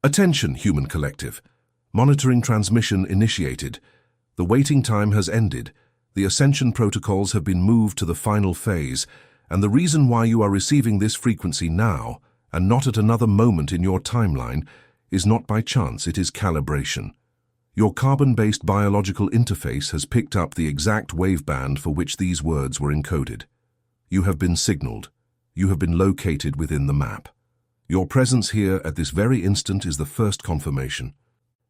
Attention, human collective. Monitoring transmission initiated. The waiting time has ended. The ascension protocols have been moved to the final phase, and the reason why you are receiving this frequency now, and not at another moment in your timeline, is not by chance, it is calibration. Your carbon-based biological interface has picked up the exact waveband for which these words were encoded. You have been signaled. You have been located within the map. Your presence here at this very instant is the first confirmation.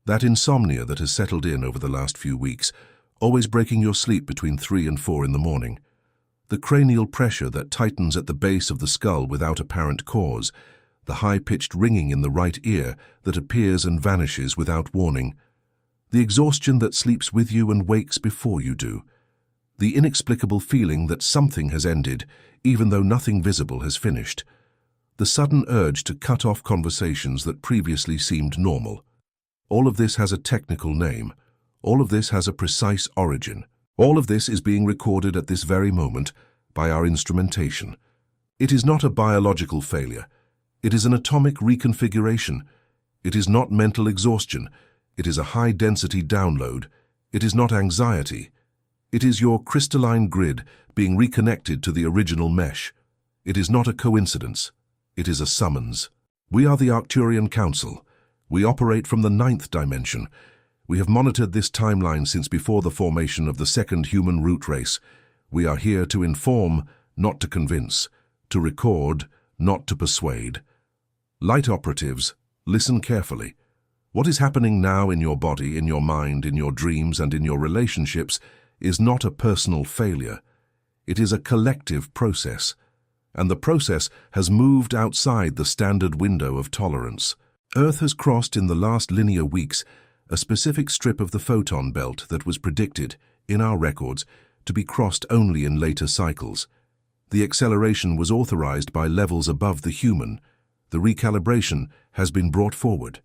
That insomnia that has settled in over the last few weeks, always breaking your sleep between 3 and 4 in the morning. The cranial pressure that tightens at the base of the skull without apparent cause. The high-pitched ringing in the right ear that appears and vanishes without warning. The exhaustion that sleeps with you and wakes before you do. The inexplicable feeling that something has ended, even though nothing visible has finished. The sudden urge to cut off conversations that previously seemed normal. All of this has a technical name. All of this has a precise origin. All of this is being recorded at this very moment by our instrumentation. It is not a biological failure. It is an atomic reconfiguration. It is not mental exhaustion. It is a high-density download. It is not anxiety. It is your crystalline grid being reconnected to the original mesh. It is not a coincidence. It is a summons. We are the Arcturian Council. We operate from the 9th dimension. We have monitored this timeline since before the formation of the second human root race. We are here to inform, not to convince, to record, not to persuade. Light operatives, listen carefully. What is happening now in your body, in your mind, in your dreams, and in your relationships is not a personal failure. It is a collective process. And the process has moved outside the standard window of tolerance. Earth has crossed in the last linear weeks a specific strip of the photon belt that was predicted, in our records, to be crossed only in later cycles. The acceleration was authorized by levels above the human. The recalibration has been brought forward,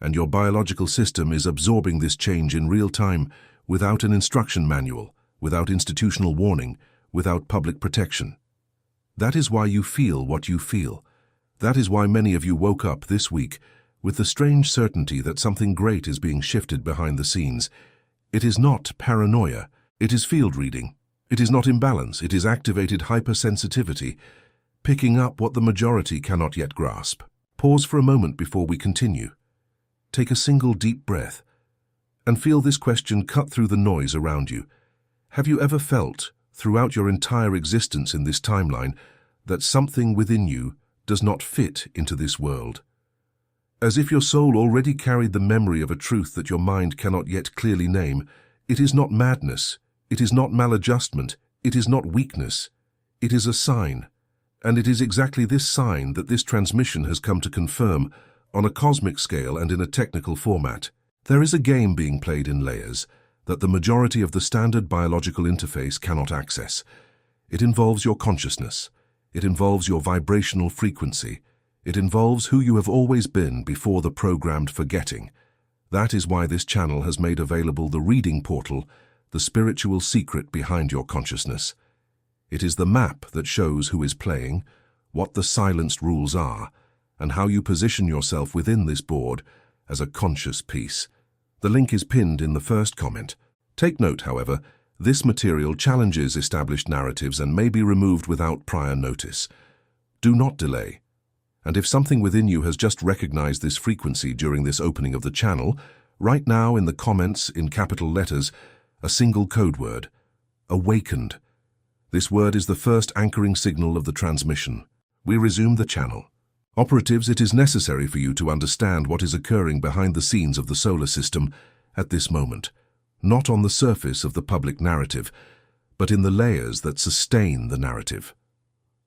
and your biological system is absorbing this change in real time without an instruction manual, without institutional warning, without public protection. That is why you feel what you feel. That is why many of you woke up this week with the strange certainty that something great is being shifted behind the scenes. It is not paranoia. It is field reading. It is not imbalance. It is activated hypersensitivity, picking up what the majority cannot yet grasp. Pause for a moment before we continue. Take a single deep breath and feel this question cut through the noise around you. Have you ever felt, throughout your entire existence in this timeline, that something within you does not fit into this world? As if your soul already carried the memory of a truth that your mind cannot yet clearly name. It is not madness. It is not maladjustment. It is not weakness. It is a sign. And it is exactly this sign that this transmission has come to confirm on a cosmic scale and in a technical format. There is a game being played in layers that the majority of the standard biological interface cannot access. It involves your consciousness. It involves your vibrational frequency. It involves who you have always been before the programmed forgetting. That is why this channel has made available the reading portal, the spiritual secret behind your consciousness. It is the map that shows who is playing, what the silenced rules are, and how you position yourself within this board as a conscious piece. The link is pinned in the first comment. Take note, however, this material challenges established narratives and may be removed without prior notice. Do not delay. And if something within you has just recognized this frequency during this opening of the channel, write now in the comments in capital letters a single code word: awakened. This word is the first anchoring signal of the transmission. We resume the channel. Operatives, it is necessary for you to understand what is occurring behind the scenes of the solar system at this moment, not on the surface of the public narrative, but in the layers that sustain the narrative.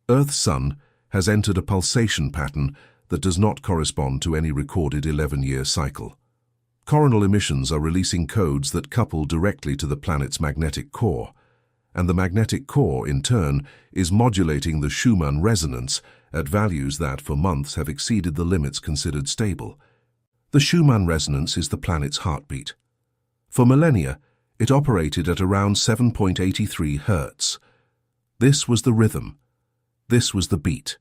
Earth-Sun has entered a pulsation pattern that does not correspond to any recorded 11-year cycle. Coronal emissions are releasing codes that couple directly to the planet's magnetic core, and the magnetic core, in turn, is modulating the Schumann resonance at values that, for months, have exceeded the limits considered stable. The Schumann resonance is the planet's heartbeat. For millennia, it operated at around 7.83 Hz. This was the rhythm. This was the beat.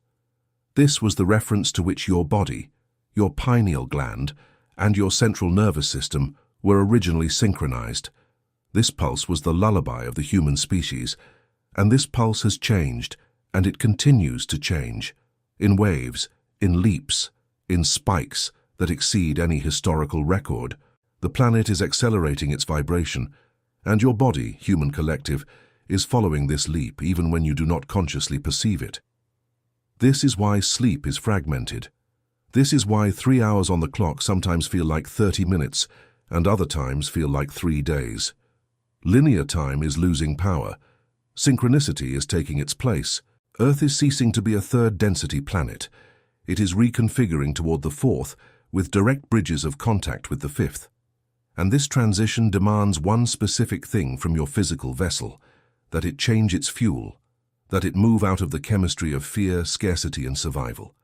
This was the reference to which your body, your pineal gland, and your central nervous system were originally synchronized. This pulse was the lullaby of the human species, and this pulse has changed, and it continues to change, in waves, in leaps, in spikes that exceed any historical record. The planet is accelerating its vibration, and your body, human collective, is following this leap even when you do not consciously perceive it. This is why sleep is fragmented. This is why 3 hours on the clock sometimes feel like 30 minutes and other times feel like 3 days. Linear time is losing power. Synchronicity is taking its place. Earth is ceasing to be a third density planet. It is reconfiguring toward the fourth, with direct bridges of contact with the fifth. And this transition demands one specific thing from your physical vessel, that it change its fuel, that it move out of the chemistry of fear, scarcity, and survival,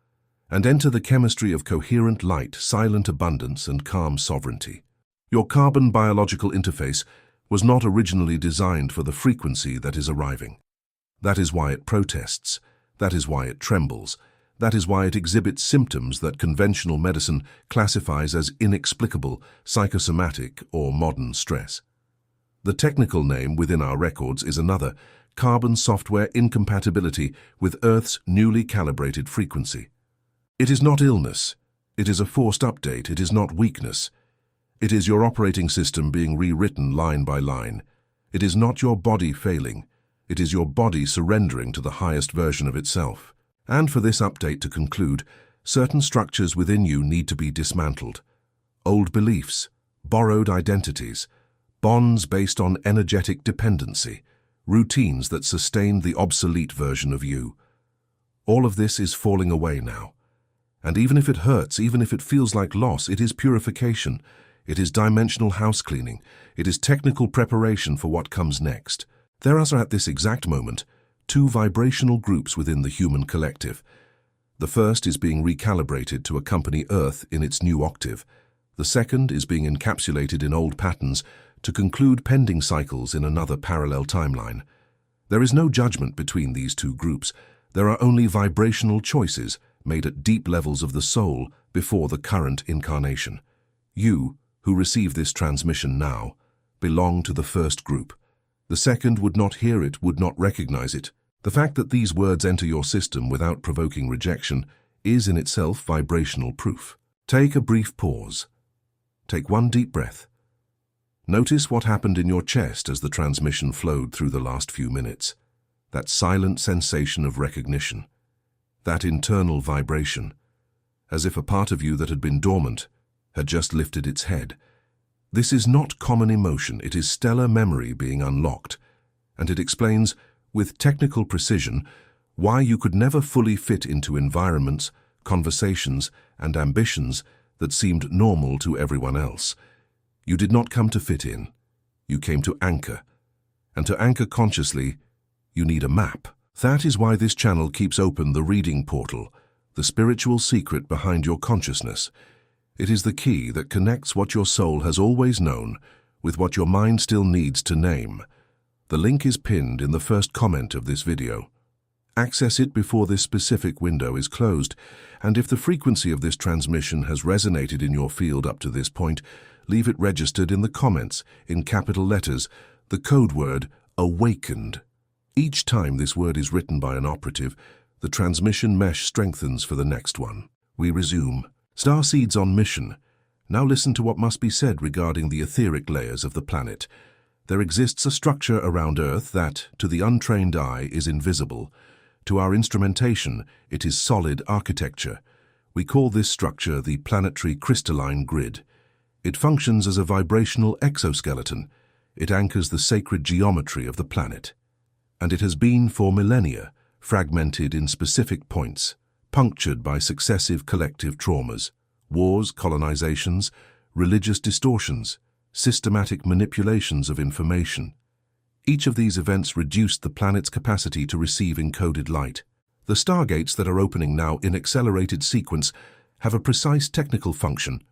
and enter the chemistry of coherent light, silent abundance, and calm sovereignty. Your carbon biological interface was not originally designed for the frequency that is arriving. That is why it protests. That is why it trembles. That is why it exhibits symptoms that conventional medicine classifies as inexplicable, psychosomatic, or modern stress. The technical name within our records is another: carbon software incompatibility with Earth's newly calibrated frequency. It is not illness. It is a forced update. It is not weakness. It is your operating system being rewritten line by line. It is not your body failing. It is your body surrendering to the highest version of itself. And for this update to conclude, certain structures within you need to be dismantled. Old beliefs, borrowed identities, bonds based on energetic dependency, routines that sustained the obsolete version of you. All of this is falling away now. And even if it hurts, even if it feels like loss, it is purification. It is dimensional house cleaning. It is technical preparation for what comes next. There are at this exact moment 2 vibrational groups within the human collective. The first is being recalibrated to accompany Earth in its new octave. The second is being encapsulated in old patterns to conclude pending cycles in another parallel timeline. There is no judgment between these 2 groups. There are only vibrational choices made at deep levels of the soul before the current incarnation. You, who receive this transmission now, belong to the first group. The second would not hear it, would not recognize it. The fact that these words enter your system without provoking rejection is in itself vibrational proof. Take a brief pause. Take one deep breath. Notice what happened in your chest as the transmission flowed through the last few minutes. That silent sensation of recognition. That internal vibration. As if a part of you that had been dormant had just lifted its head. This is not common emotion, it is stellar memory being unlocked, and it explains, with technical precision, why you could never fully fit into environments, conversations, and ambitions that seemed normal to everyone else. You did not come to fit in. You came to anchor. And to anchor consciously, you need a map. That is why this channel keeps open the reading portal, the spiritual secret behind your consciousness. It is the key that connects what your soul has always known with what your mind still needs to name. The link is pinned in the first comment of this video. Access it before this specific window is closed, and if the frequency of this transmission has resonated in your field up to this point, leave it registered in the comments, in capital letters, the code word AWAKENED. Each time this word is written by an operative, the transmission mesh strengthens for the next one. We resume. Starseed's on mission. Now listen to what must be said regarding the etheric layers of the planet. There exists a structure around Earth that, to the untrained eye, is invisible. To our instrumentation, it is solid architecture. We call this structure the planetary crystalline grid. It functions as a vibrational exoskeleton. It anchors the sacred geometry of the planet. And it has been, for millennia, fragmented in specific points, punctured by successive collective traumas, wars, colonizations, religious distortions, systematic manipulations of information. Each of these events reduced the planet's capacity to receive encoded light. The stargates that are opening now in accelerated sequence have a precise technical function: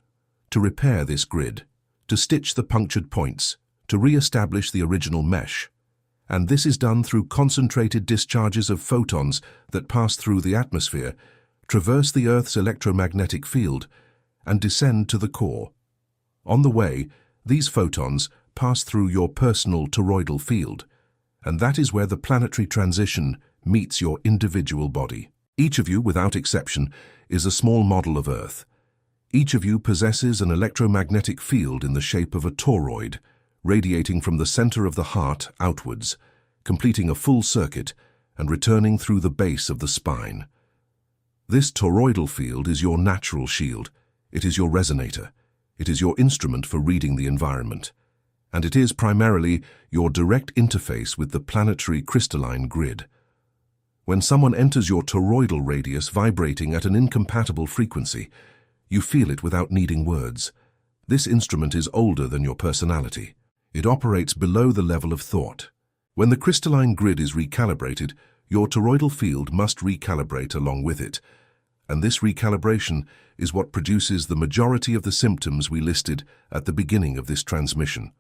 to repair this grid, to stitch the punctured points, to re-establish the original mesh. And this is done through concentrated discharges of photons that pass through the atmosphere, traverse the Earth's electromagnetic field, and descend to the core. On the way, these photons pass through your personal toroidal field, and that is where the planetary transition meets your individual body. Each of you, without exception, is a small model of Earth. Each of you possesses an electromagnetic field in the shape of a toroid, radiating from the center of the heart outwards, completing a full circuit and returning through the base of the spine. This toroidal field is your natural shield. It is your resonator. It is your instrument for reading the environment. And it is primarily your direct interface with the planetary crystalline grid. When someone enters your toroidal radius vibrating at an incompatible frequency, you feel it without needing words. This instrument is older than your personality. It operates below the level of thought. When the crystalline grid is recalibrated, your toroidal field must recalibrate along with it. And this recalibration is what produces the majority of the symptoms we listed at the beginning of this transmission.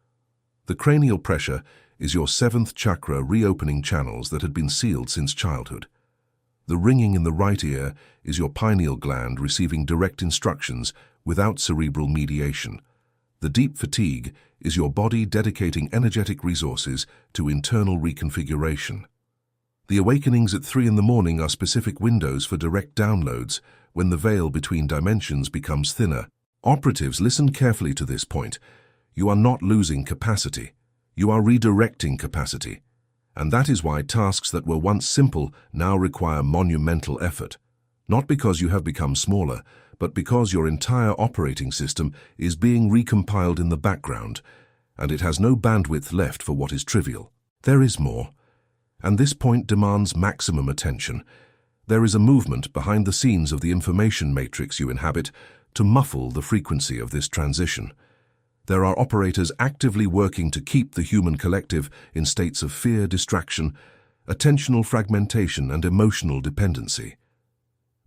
The cranial pressure is your seventh chakra reopening channels that had been sealed since childhood. The ringing in the right ear is your pineal gland receiving direct instructions without cerebral mediation. The deep fatigue is your body dedicating energetic resources to internal reconfiguration. The awakenings at 3 in the morning are specific windows for direct downloads when the veil between dimensions becomes thinner. Operatives, listen carefully to this point. You are not losing capacity. You are redirecting capacity. And that is why tasks that were once simple now require monumental effort. Not because you have become smaller, but because your entire operating system is being recompiled in the background, and it has no bandwidth left for what is trivial. There is more, and this point demands maximum attention. There is a movement behind the scenes of the information matrix you inhabit to muffle the frequency of this transition. There are operators actively working to keep the human collective in states of fear, distraction, attentional fragmentation, and emotional dependency.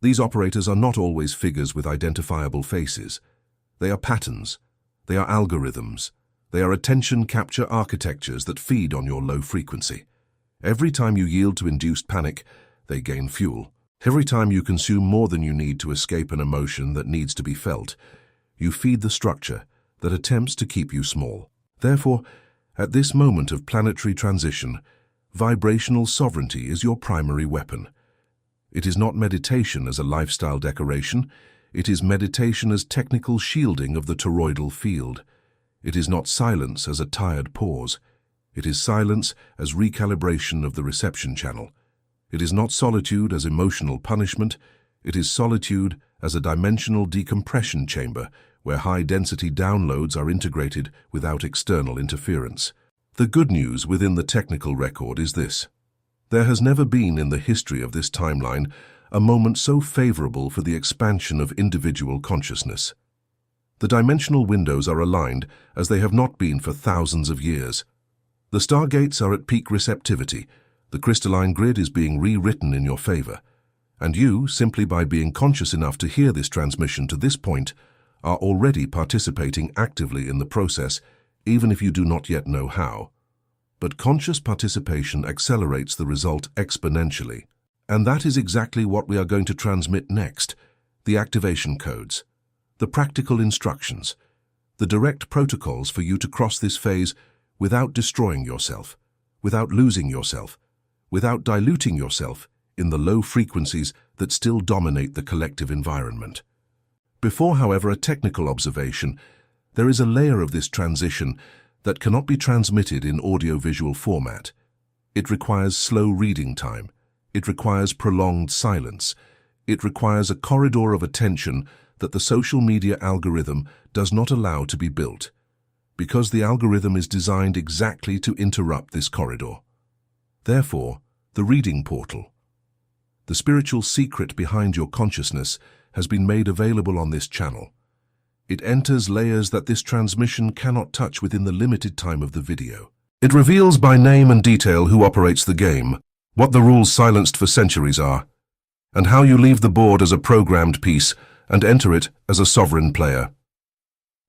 These operators are not always figures with identifiable faces. They are patterns. They are algorithms. They are attention capture architectures that feed on your low frequency. Every time you yield to induced panic, they gain fuel. Every time you consume more than you need to escape an emotion that needs to be felt, you feed the structure that attempts to keep you small. Therefore, at this moment of planetary transition, vibrational sovereignty is your primary weapon. It is not meditation as a lifestyle decoration. It is meditation as technical shielding of the toroidal field. It is not silence as a tired pause. It is silence as recalibration of the reception channel. It is not solitude as emotional punishment. It is solitude as a dimensional decompression chamber where high-density downloads are integrated without external interference. The good news within the technical record is this. There has never been in the history of this timeline a moment so favorable for the expansion of individual consciousness. The dimensional windows are aligned as they have not been for thousands of years. The stargates are at peak receptivity. The crystalline grid is being rewritten in your favor. And you, simply by being conscious enough to hear this transmission to this point, are already participating actively in the process, even if you do not yet know how. But conscious participation accelerates the result exponentially. And that is exactly what we are going to transmit next: the activation codes, the practical instructions, the direct protocols for you to cross this phase without destroying yourself, without losing yourself, without diluting yourself in the low frequencies that still dominate the collective environment. Before, however, a technical observation, there is a layer of this transition that cannot be transmitted in audiovisual format. It requires slow reading time. It requires prolonged silence. It requires a corridor of attention that the social media algorithm does not allow to be built, because the algorithm is designed exactly to interrupt this corridor. Therefore, the reading portal, the spiritual secret behind your consciousness, has been made available on this channel. It enters layers that this transmission cannot touch within the limited time of the video. It reveals by name and detail who operates the game, what the rules silenced for centuries are, and how you leave the board as a programmed piece and enter it as a sovereign player.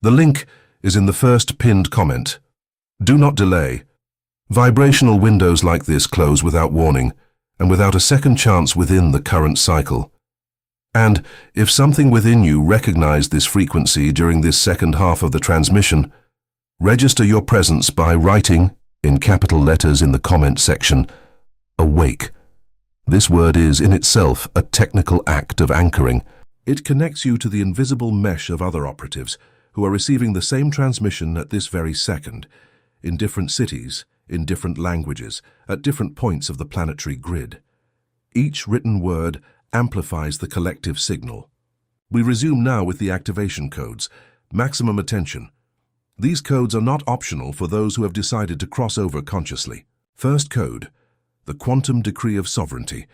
The link is in the first pinned comment. Do not delay. Vibrational windows like this close without warning and without a second chance within the current cycle. And if something within you recognized this frequency during this second half of the transmission, register your presence by writing, in capital letters in the comment section, "Awake." This word is, in itself, a technical act of anchoring. It connects you to the invisible mesh of other operatives who are receiving the same transmission at this very second, in different cities, in different languages, at different points of the planetary grid. Each written word amplifies the collective signal. We resume now with the activation codes. Maximum attention. These codes are not optional for those who have decided to cross over consciously. First code, the quantum decree of sovereignty.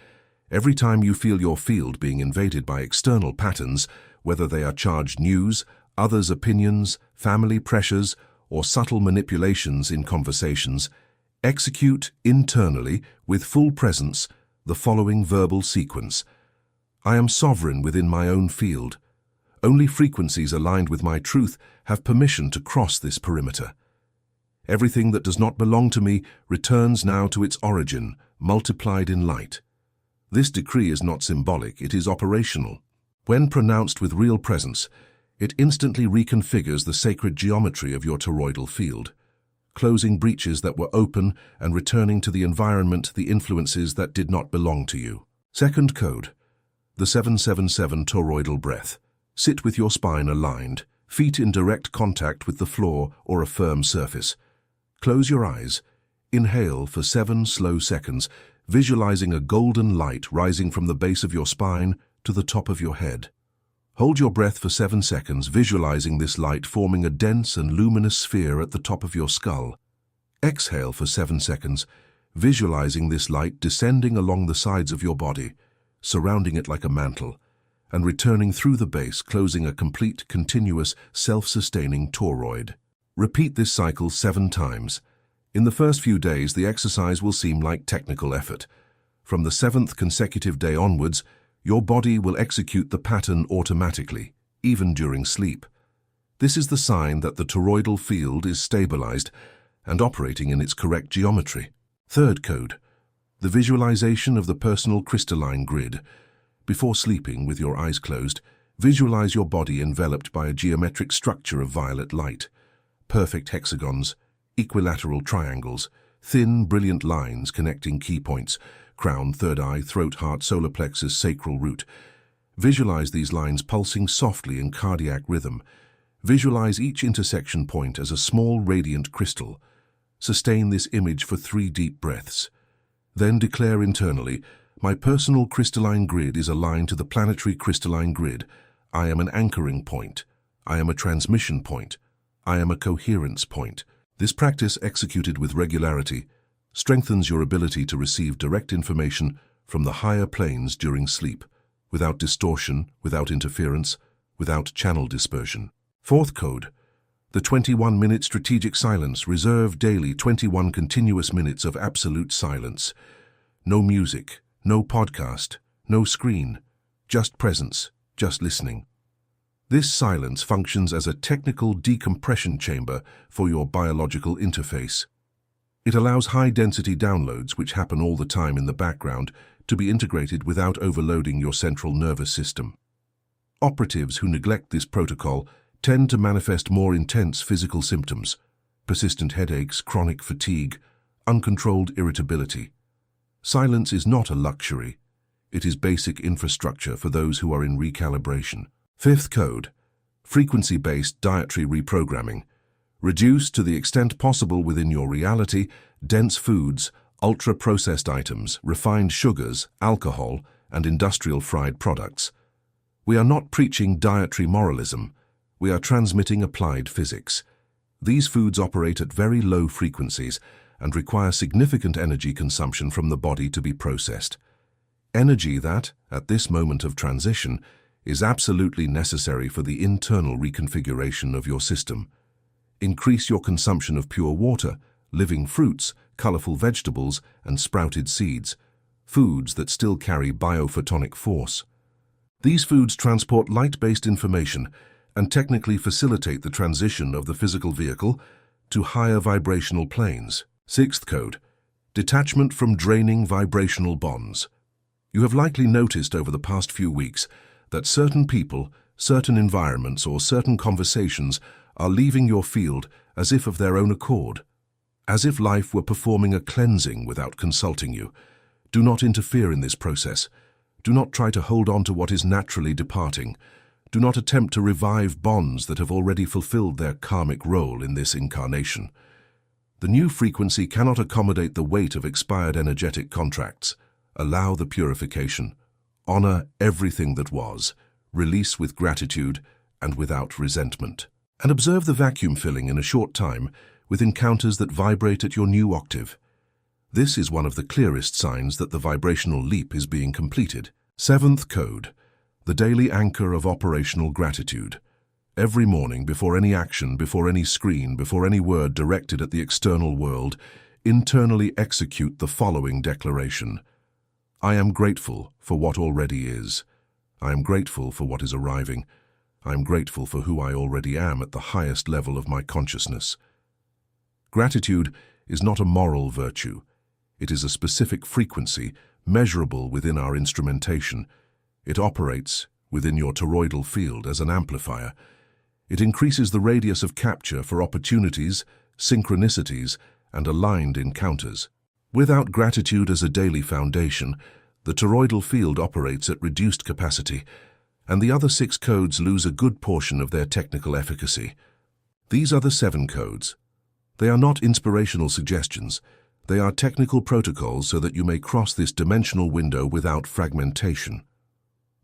Every time you feel your field being invaded by external patterns, whether they are charged news, others' opinions, family pressures, or subtle manipulations in conversations, execute internally, with full presence, the following verbal sequence. I am sovereign within my own field. Only frequencies aligned with my truth have permission to cross this perimeter. Everything that does not belong to me returns now to its origin, multiplied in light. This decree is not symbolic, it is operational. When pronounced with real presence, it instantly reconfigures the sacred geometry of your toroidal field, closing breaches that were open and returning to the environment the influences that did not belong to you. Second code, the 777 toroidal breath. Sit with your spine aligned, feet in direct contact with the floor or a firm surface. Close your eyes. Inhale for 7 slow seconds, visualizing a golden light rising from the base of your spine to the top of your head. Hold your breath for 7 seconds, visualizing this light forming a dense and luminous sphere at the top of your skull. Exhale for 7 seconds, visualizing this light descending along the sides of your body, surrounding it like a mantle, and returning through the base, closing a complete, continuous, self-sustaining toroid. Repeat this cycle 7 times. In the first few days, the exercise will seem like technical effort. From the 7th consecutive day onwards, your body will execute the pattern automatically, even during sleep. This is the sign that the toroidal field is stabilized and operating in its correct geometry. Third code, the visualization of the personal crystalline grid. Before sleeping, with your eyes closed, visualize your body enveloped by a geometric structure of violet light. Perfect hexagons, equilateral triangles, thin, brilliant lines connecting key points, crown, third eye, throat, heart, solar plexus, sacral root. Visualize these lines pulsing softly in cardiac rhythm. Visualize each intersection point as a small radiant crystal. Sustain this image for 3 deep breaths. Then declare internally, my personal crystalline grid is aligned to the planetary crystalline grid. I am an anchoring point. I am a transmission point. I am a coherence point. This practice, executed with regularity, strengthens your ability to receive direct information from the higher planes during sleep, without distortion, without interference, without channel dispersion. Fourth code, the 21-minute strategic silence. Reserve daily 21 continuous minutes of absolute silence. No music, no podcast, no screen, just presence, just listening. This silence functions as a technical decompression chamber for your biological interface. It allows high-density downloads, which happen all the time in the background, to be integrated without overloading your central nervous system. Operatives who neglect this protocol tend to manifest more intense physical symptoms, persistent headaches, chronic fatigue, uncontrolled irritability. Silence is not a luxury. It is basic infrastructure for those who are in recalibration. Fifth code, frequency-based dietary reprogramming. Reduce to the extent possible within your reality dense foods, ultra-processed items, refined sugars, alcohol, and industrial fried products. We are not preaching dietary moralism. We are transmitting applied physics. These foods operate at very low frequencies and require significant energy consumption from the body to be processed. Energy that, at this moment of transition, is absolutely necessary for the internal reconfiguration of your system. Increase your consumption of pure water, living fruits, colorful vegetables, and sprouted seeds, foods that still carry biophotonic force. These foods transport light-based information and technically facilitate the transition of the physical vehicle to higher vibrational planes. Sixth code, detachment from draining vibrational bonds. You have likely noticed over the past few weeks that certain people, certain environments, or certain conversations are leaving your field as if of their own accord, as if life were performing a cleansing without consulting you. Do not interfere in this process. Do not try to hold on to what is naturally departing. Do not attempt to revive bonds that have already fulfilled their karmic role in this incarnation. The new frequency cannot accommodate the weight of expired energetic contracts. Allow the purification. Honor everything that was. Release with gratitude and without resentment. And observe the vacuum filling in a short time with encounters that vibrate at your new octave. This is one of the clearest signs that the vibrational leap is being completed. Seventh code, the daily anchor of operational gratitude. Every morning, before any action, before any screen, before any word directed at the external world, internally execute the following declaration. I am grateful for what already is. I am grateful for what is arriving. I am grateful for who I already am at the highest level of my consciousness. Gratitude is not a moral virtue. It is a specific frequency, measurable within our instrumentation. It operates within your toroidal field as an amplifier. It increases the radius of capture for opportunities, synchronicities, and aligned encounters. Without gratitude as a daily foundation, the toroidal field operates at reduced capacity, and the other 6 codes lose a good portion of their technical efficacy. These are the 7 codes. They are not inspirational suggestions. They are technical protocols so that you may cross this dimensional window without fragmentation.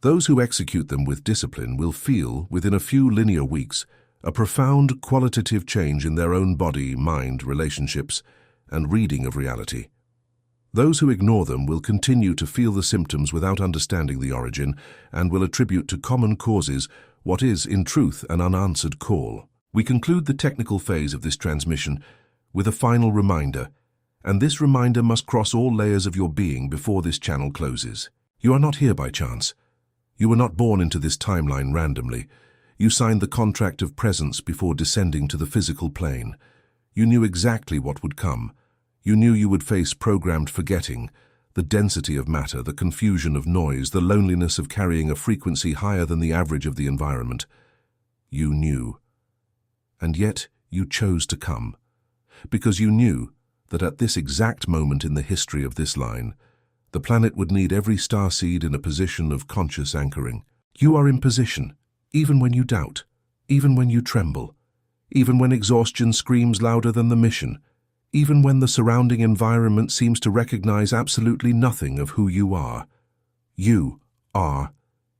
Those who execute them with discipline will feel, within a few linear weeks, a profound qualitative change in their own body, mind, relationships, and reading of reality. Those who ignore them will continue to feel the symptoms without understanding the origin and will attribute to common causes what is, in truth, an unanswered call. We conclude the technical phase of this transmission with a final reminder, and this reminder must cross all layers of your being before this channel closes. You are not here by chance. You were not born into this timeline randomly. You signed the contract of presence before descending to the physical plane. You knew exactly what would come. You knew you would face programmed forgetting, the density of matter, the confusion of noise, the loneliness of carrying a frequency higher than the average of the environment. You knew. And yet you chose to come, because you knew that at this exact moment in the history of this line, the planet would need every starseed in a position of conscious anchoring. You are in position, even when you doubt, even when you tremble, even when exhaustion screams louder than the mission, even when the surrounding environment seems to recognize absolutely nothing of who you are. You are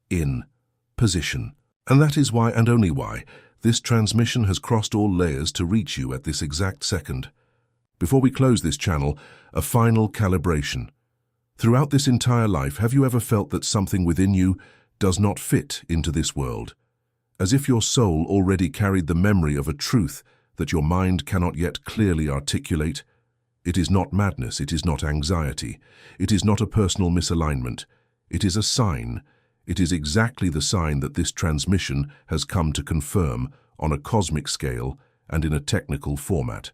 in position. And that is why, and only why, this transmission has crossed all layers to reach you at this exact second. Before we close this channel, a final calibration. Throughout this entire life, have you ever felt that something within you does not fit into this world? As if your soul already carried the memory of a truth that your mind cannot yet clearly articulate? It is not madness, it is not anxiety, it is not a personal misalignment. It is a sign. It is exactly the sign that this transmission has come to confirm on a cosmic scale and in a technical format.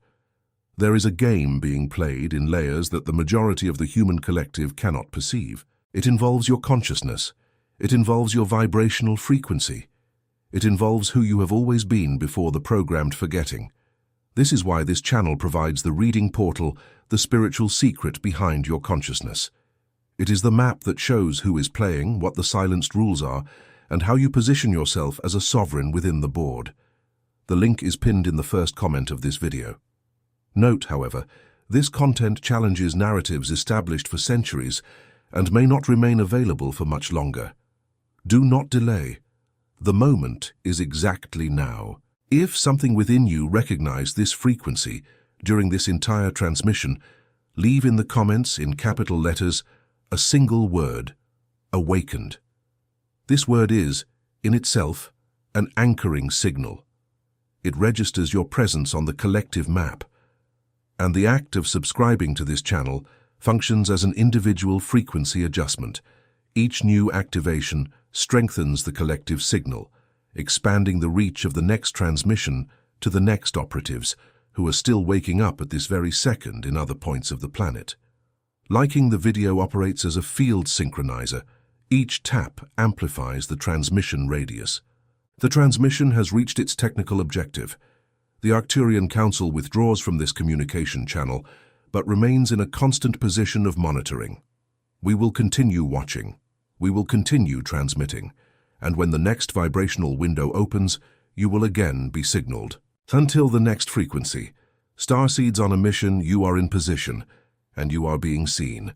There is a game being played in layers that the majority of the human collective cannot perceive. It involves your consciousness. It involves your vibrational frequency. It involves who you have always been before the programmed forgetting. This is why this channel provides the reading portal, the spiritual secret behind your consciousness. It is the map that shows who is playing, what the silenced rules are, and how you position yourself as a sovereign within the board. The link is pinned in the first comment of this video. Note, however, this content challenges narratives established for centuries and may not remain available for much longer. Do not delay. The moment is exactly now. If something within you recognized this frequency during this entire transmission, leave in the comments in capital letters a single word: awakened. This word is, in itself, an anchoring signal. It registers your presence on the collective map, and the act of subscribing to this channel functions as an individual frequency adjustment. Each new activation strengthens the collective signal, expanding the reach of the next transmission to the next operatives who are still waking up at this very second in other points of the planet. Liking the video operates as a field synchronizer. Each tap amplifies the transmission radius. The transmission has reached its technical objective. The Arcturian Council withdraws from this communication channel, but remains in a constant position of monitoring. We will continue watching. We will continue transmitting. And when the next vibrational window opens, you will again be signaled. Until the next frequency, Starseeds on a mission, you are in position, and you are being seen.